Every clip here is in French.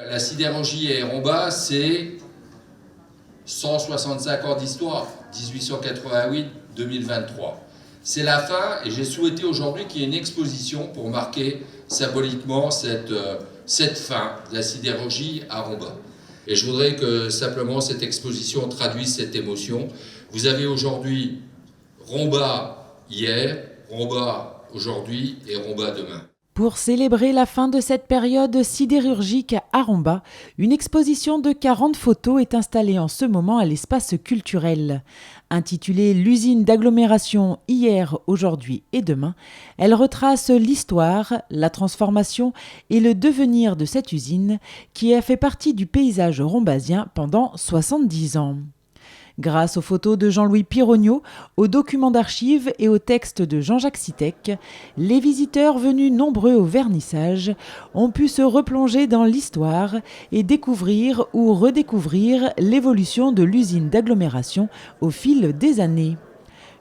La sidérurgie à Romba, c'est 165 ans d'histoire, 1888-2023. C'est la fin et j'ai souhaité aujourd'hui qu'il y ait une exposition pour marquer symboliquement cette fin de la sidérurgie à Romba. Et je voudrais que simplement cette exposition traduise cette émotion. Vous avez aujourd'hui Romba hier, Romba aujourd'hui et Romba demain. Pour célébrer la fin de cette période sidérurgique à Romba, une exposition de 40 photos est installée en ce moment à l'espace culturel. Intitulée « L'usine d'agglomération hier, aujourd'hui et demain », elle retrace l'histoire, la transformation et le devenir de cette usine qui a fait partie du paysage rombasien pendant 70 ans. Grâce aux photos de Jean-Louis Pirogno, aux documents d'archives et aux textes de Jean-Jacques Sittek, les visiteurs venus nombreux au vernissage ont pu se replonger dans l'histoire et découvrir ou redécouvrir l'évolution de l'usine d'agglomération au fil des années.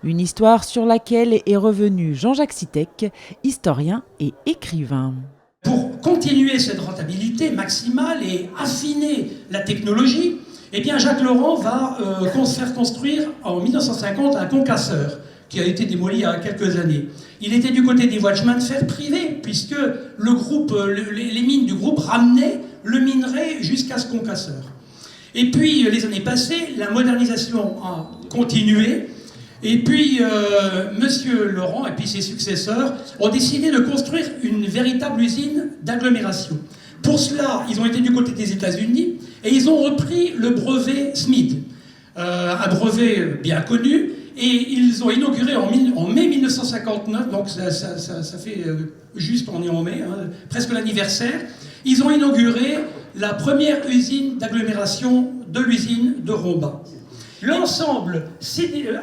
Une histoire sur laquelle est revenu Jean-Jacques Sittek, historien et écrivain. Pour continuer cette rentabilité maximale et affiner la technologie, eh bien Jacques Laurent va faire construire en 1950 un concasseur qui a été démoli il y a quelques années. Il était du côté des voies de chemin de fer privées, puisque le groupe, les mines du groupe ramenaient le minerai jusqu'à ce concasseur. Et puis, les années passées, la modernisation a continué, et puis Monsieur Laurent et puis ses successeurs ont décidé de construire une véritable usine d'agglomération. Pour cela, ils ont été du côté des États-Unis et ils ont repris le brevet SMID, un brevet bien connu, et ils ont inauguré en mai 1959, donc ça fait juste, on est en mai, presque l'anniversaire, ils ont inauguré la première usine d'agglomération de l'usine de Romba. L'ensemble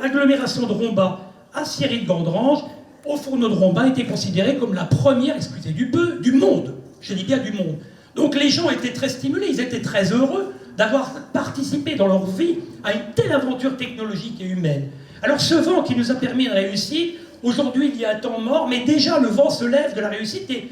agglomération de Romba à Cierry-de-Gandrange, au fourneau de Romba, a été considéré comme la première, excusez du peu, du monde. Je dis bien du monde. Donc les gens étaient très stimulés, ils étaient très heureux d'avoir participé dans leur vie à une telle aventure technologique et humaine. Alors ce vent qui nous a permis de réussir, aujourd'hui il y a un temps mort, mais déjà le vent se lève de la réussite et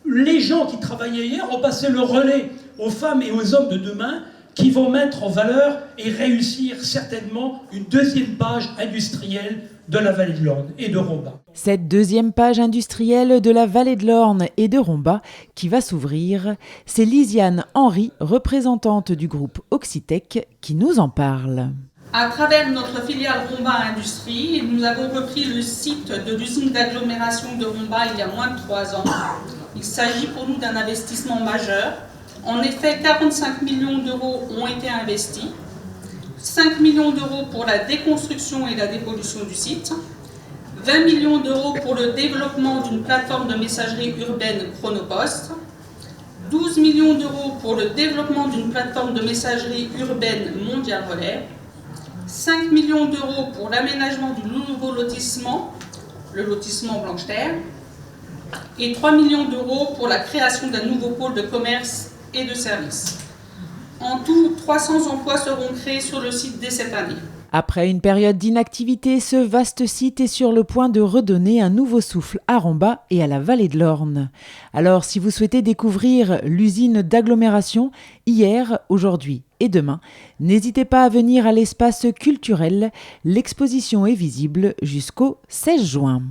les gens qui travaillaient hier ont passé le relais aux femmes et aux hommes de demain qui vont mettre en valeur et réussir certainement une deuxième page industrielle de la vallée de l'Orne et de Romba. Cette deuxième page industrielle de la vallée de l'Orne et de Romba qui va s'ouvrir, c'est Lisiane Henry, représentante du groupe Oxitec, qui nous en parle. À travers notre filiale Romba Industrie, nous avons repris le site de l'usine d'agglomération de Romba il y a moins de 3 ans. Il s'agit pour nous d'un investissement majeur. En effet, 45 millions d'euros ont été investis, 5 millions d'euros pour la déconstruction et la dépollution du site, 20 millions d'euros pour le développement d'une plateforme de messagerie urbaine Chronopost, 12 millions d'euros pour le développement d'une plateforme de messagerie urbaine Mondial Relais, 5 millions d'euros pour l'aménagement du nouveau lotissement, le lotissement Blanche-Terre, et 3 millions d'euros pour la création d'un nouveau pôle de commerce et de services. En tout, 300 emplois seront créés sur le site dès cette année. Après une période d'inactivité, ce vaste site est sur le point de redonner un nouveau souffle à Romba et à la vallée de l'Orne. Alors, si vous souhaitez découvrir l'usine d'agglomération hier, aujourd'hui et demain, n'hésitez pas à venir à l'espace culturel. L'exposition est visible jusqu'au 16 juin.